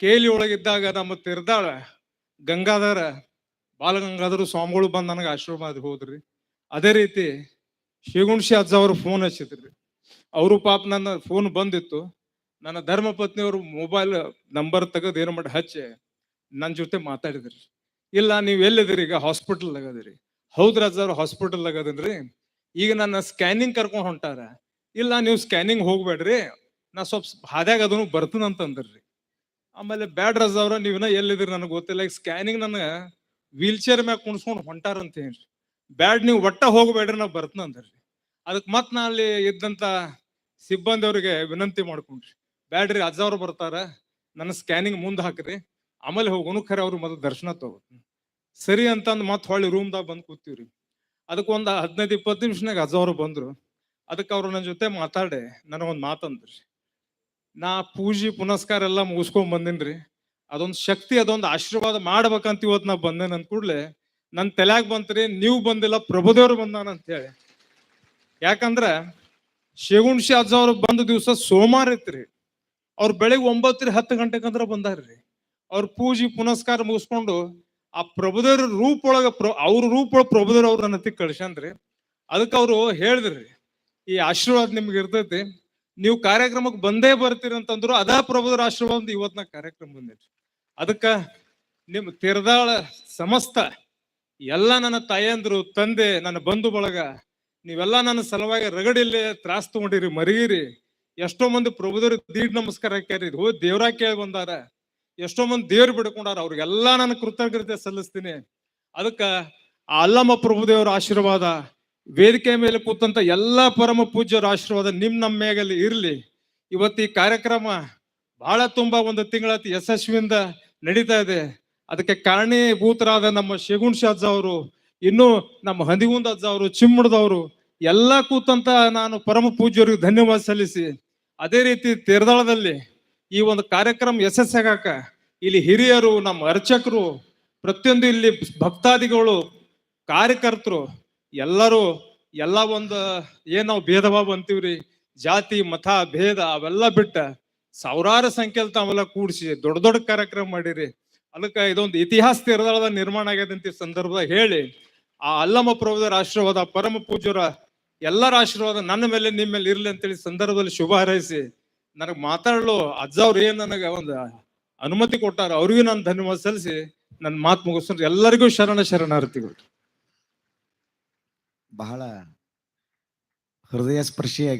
Cayley ಒಳಗಿದ್ದಾಗ ನಮ್ಮ ತಿರ್ದಾಳ ಗಂಗಾಧರ ಬಾಲಗಂಗಾಧರ ಸ್ವಾಮಿಗಳು ಬಂದು ನನಗೆ ಆಶೀರ್ವಾದ ಹೋದ್ರಿ. ಅದೇ ರೀತಿ ಶಿಗುಣ್ಶಿ ಅಜ್ಜ ಅವರು ಫೋನ್ ಹಚ್ಚಿದ್ರಿ. ಅವರು ಪಾಪ ನನ್ನ ಫೋನ್ ಬಂದಿತ್ತು. ನನ್ನ ಧರ್ಮ ಪತ್ನಿಯವರು ಮೊಬೈಲ್ ನಂಬರ್ ತೆಗೆದು ಏನು ಮಾಡಿ ಹಚ್ಚಿ ನನ್ನ ಜೊತೆ ಮಾತಾಡಿದ್ರಿ. ಇಲ್ಲ ನೀವು ಎಲ್ಲಿದ್ದೀರಿ? ಈಗ ಹಾಸ್ಪಿಟಲ್ ಆಗದಿರಿ. ಹೌದ್ರ ಅಜ್ಜ ಅವ್ರು ಹಾಸ್ಪಿಟಲ್ ಆಗದನ್ರಿ. ಈಗ ನನ್ನ ಸ್ಕ್ಯಾನಿಂಗ್ ಕರ್ಕೊಂಡು ಹೊಂಟಾರ. ಇಲ್ಲ ನೀವು ಸ್ಕ್ಯಾನಿಂಗ್ ಹೋಗ್ಬೇಡ್ರಿ, ನಾ ಸ್ವಲ್ಪ ಹಾದ್ಯಾಗ ಅದನ್ನು ಬರ್ತದಂತಂದ್ರಿ. ಆಮೇಲೆ ಬ್ಯಾಡ್ ರಜ ಅವ್ರ ನೀವಿನ ಎಲ್ಲಿದ್ರಿ ನನಗೆ ಗೊತ್ತಿಲ್ಲ, ಈಗ ಸ್ಕ್ಯಾನಿಂಗ್ ನನ್ನ ವೀಲ್ ಚೇರ್ ಮ್ಯಾಗ ಕುಣಿಸ್ಕೊಂಡು ಹೊಂಟಾರಂತ ಹೇಳ್ರಿ. ಬ್ಯಾಡ್ ನೀವು ಒಟ್ಟ ಹೋಗ್ಬೇಡ್ರಿ, ನಾ ಬರ್ತನಂದ್ರಿ. ಅದಕ್ಕೆ ಮತ್ ನಾ ಅಲ್ಲಿ ಇದ್ದಂತ ಸಿಬ್ಬಂದಿ ಅವ್ರಿಗೆ ವಿನಂತಿ ಮಾಡ್ಕೊಂಡ್ರಿ, ಬ್ಯಾಡ್ರಿ ಅಜ್ಜ ಅವ್ರು ಬರ್ತಾರ, ನನ್ನ ಸ್ಕ್ಯಾನಿಂಗ್ ಮುಂದೆ ಹಾಕ್ರಿ, ಆಮೇಲೆ ಹೋಗೋನು ಖರೆ ಅವ್ರು ಮೊದಲು ದರ್ಶನ ತಗೋತೀನಿ ಸರಿ ಅಂತಂದು ಮತ್ತೆ ಹೊಳ್ಳಿ ರೂಮ್ದಾಗ ಬಂದು ಕೂತೀವ್ರಿ. ಅದಕ್ಕೆ ಒಂದು 15-20 ನಿಮಿಷನಾಗ ಅಜ್ಜ ಅವ್ರು ಬಂದ್ರು. ಅದಕ್ಕೆ ಅವ್ರು ನನ್ನ ಜೊತೆ ಮಾತಾಡಿ ನನಗೊಂದು ಮಾತಂದ್ರಿ. ನಾ ಪೂಜೆ ಪುನಸ್ಕಾರ ಎಲ್ಲ ಮುಗಿಸ್ಕೊಂಡ್ ಬಂದಿನ್ರಿ, ಅದೊಂದು ಶಕ್ತಿ ಅದೊಂದು ಆಶೀರ್ವಾದ ಮಾಡ್ಬೇಕಂತ ಇವತ್ತು ನಾ ಬಂದೇನ ಅಂದ ಕೂಡ್ಲೆ ನನ್ ತಲ್ಯಾಗ ಬಂತ್ರಿ, ನೀವು ಬಂದಿಲ್ಲ ಪ್ರಭುದೇವ್ರು ಬಂದಾನ ಅಂತ ಹೇಳಿ. ಯಾಕಂದ್ರ ಶಿಗುಣ್ಶಿ ಅಜ್ಜ ಅವ್ರು ಬಂದ ದಿವಸ ಸೋಮವಾರ ಇತ್ರಿ. ಅವ್ರು ಬೆಳಿಗ್ಗೆ 9-10 ಗಂಟೆಗಂದ್ರ ಬಂದಾರ್ರಿ. ಅವ್ರ ಪೂಜೆ ಪುನಸ್ಕಾರ ಮುಗಿಸ್ಕೊಂಡು ಆ ಪ್ರಭುದೇವ್ರ ರೂಪ ಒಳಗ ಅವ್ರ ರೂಪ ಒಳಗ ಪ್ರಭುದೇವ್ರ ಅವ್ರ ನನ್ನ ಹತ್ತಿ ಕಳ್ಸ್ಯಾನ್ರಿ. ಅದಕ್ಕೆ ಅವ್ರು ಹೇಳಿದ್ರಿ, ಈ ಆಶೀರ್ವಾದ ನಿಮ್ಗೆ ಇರ್ತೈತಿ, ನೀವು ಕಾರ್ಯಕ್ರಮಕ್ಕೆ ಬಂದೇ ಬರ್ತೀರಿ ಅಂತಂದ್ರು. ಅದಾ ಪ್ರಭುದೇವ್ರ ಆಶೀರ್ವಾದ ಇವತ್ನ ಕಾರ್ಯಕ್ರಮ ಬಂದಿರಿ. ಅದಕ್ಕ ನಿಮ್ ತಿರ್ದಾಳ ಸಮಸ್ತ ಎಲ್ಲ ನನ್ನ ತಾಯಂದ್ರು, ತಂದೆ, ನನ್ನ ಬಂಧು ಬಳಗ, ನೀವೆಲ್ಲ ನನ್ನ ಸಲುವಾಗಿ ರಗಡಿಲ್ಲಿ ತ್ರಾಸ್ ತಗೊಂಡಿರಿ, ಮರಿಗಿರಿ. ಎಷ್ಟೋ ಮಂದಿ ಪ್ರಭುದೇವ್ರ ದೀಡ್ ನಮಸ್ಕಾರ ಹಾಕ್ಯಾರಿ, ಹೋಗಿ ದೇವ್ರ ಕೇಳಿ ಬಂದಾರ. ಎಷ್ಟೋ ಮಂದಿ ದೇವ್ರು ಬಿಡ್ಕೊಂಡಾರ, ಅವ್ರಿಗೆಲ್ಲಾ ನಾನು ಕೃತಜ್ಞತೆ ಸಲ್ಲಿಸ್ತೀನಿ. ಅದಕ್ಕ ಆ ಅಲ್ಲಮ್ಮ ಪ್ರಭುದೇವರ ಆಶೀರ್ವಾದ, ವೇದಿಕೆ ಮೇಲೆ ಕೂತಂತ ಎಲ್ಲಾ ಪರಮ ಪೂಜ್ಯರ ಆಶೀರ್ವಾದ ನಮ್ಮ ಮೇಗಲ್ಲಿ ಇರ್ಲಿ. ಇವತ್ತು ಈ ಕಾರ್ಯಕ್ರಮ ಬಹಳ ತುಂಬಾ ಒಂದು ತಿಂಗಳ ಯಶಸ್ವಿಯಿಂದ ನಡೀತಾ ಇದೆ. ಅದಕ್ಕೆ ಕಾರಣೀಭೂತರಾದ ನಮ್ಮ ಶಿಗುಣ್ಶಿ ಅಜ್ಜ ಅವರು, ಇನ್ನು ನಮ್ಮ ಹಂದಿಗುಂದ ಅಜ್ಜ ಅವರು, ಚಿಮ್ಮಡದವರು ಎಲ್ಲ ಕೂತಂತ ನಾನು ಪರಮ ಪೂಜ್ಯರಿಗೆ ಧನ್ಯವಾದ ಸಲ್ಲಿಸಿ, ಅದೇ ರೀತಿ ತೀರ್ದಾಳದಲ್ಲಿ ಈ ಒಂದು ಕಾರ್ಯಕ್ರಮ ಯಶಸ್ಸಾಗಾಕ ಇಲ್ಲಿ ಹಿರಿಯರು, ನಮ್ಮ ಅರ್ಚಕರು, ಪ್ರತಿಯೊಂದು ಇಲ್ಲಿ ಭಕ್ತಾದಿಗಳು, ಕಾರ್ಯಕರ್ತರು ಎಲ್ಲರೂ ಎಲ್ಲ ಒಂದು ಏನ್ ನಾವು ಭೇದ ಭಾವ ಅಂತೀವ್ರಿ, ಜಾತಿ ಮತ ಭೇದ ಅವೆಲ್ಲ ಬಿಟ್ಟ ಸಾವಿರಾರು ಸಂಖ್ಯೆಯಲ್ಲಿ ತಾವೆಲ್ಲ ಕೂಡಿಸಿ ದೊಡ್ಡ ದೊಡ್ಡ ಕಾರ್ಯಕ್ರಮ ಮಾಡಿರಿ. ಅದಕ್ಕೆ ಇದೊಂದು ಇತಿಹಾಸ ತೀರ್ದಾಳದ ನಿರ್ಮಾಣ ಆಗ್ಯದಂತ ಸಂದರ್ಭದಾಗ ಹೇಳಿ, ಆ ಅಲ್ಲಮ್ಮ ಪ್ರಭುದೇವರ ಆಶೀರ್ವಾದ, ಪರಮ ಪೂಜ್ಯರ ಎಲ್ಲರ ಆಶೀರ್ವಾದ ನನ್ನ ಮೇಲೆ ನಿಮ್ಮ ಮೇಲೆ ಇರ್ಲಿ ಅಂತೇಳಿ ಸಂದರ್ಭದಲ್ಲಿ ಶುಭ ಹಾರೈಸಿ, ನನಗೆ ಮಾತಾಡಲು ಅಜ್ಜ ಅವ್ರು ಏನ್ ನನಗೆ ಒಂದು ಅನುಮತಿ ಕೊಟ್ಟಾರ, ಅವ್ರಿಗೂ ನಾನು ಧನ್ಯವಾದ ಸಲ್ಲಿಸಿ ನನ್ನ ಮಾತು ಮುಗಿಸ್ತಾರೆ. ಎಲ್ಲರಿಗೂ ಶರಣಾರ್ಥಿಗಳು. ಬಹಳ ಹೃದಯ ಸ್ಪರ್ಶಿಯಾಗಿ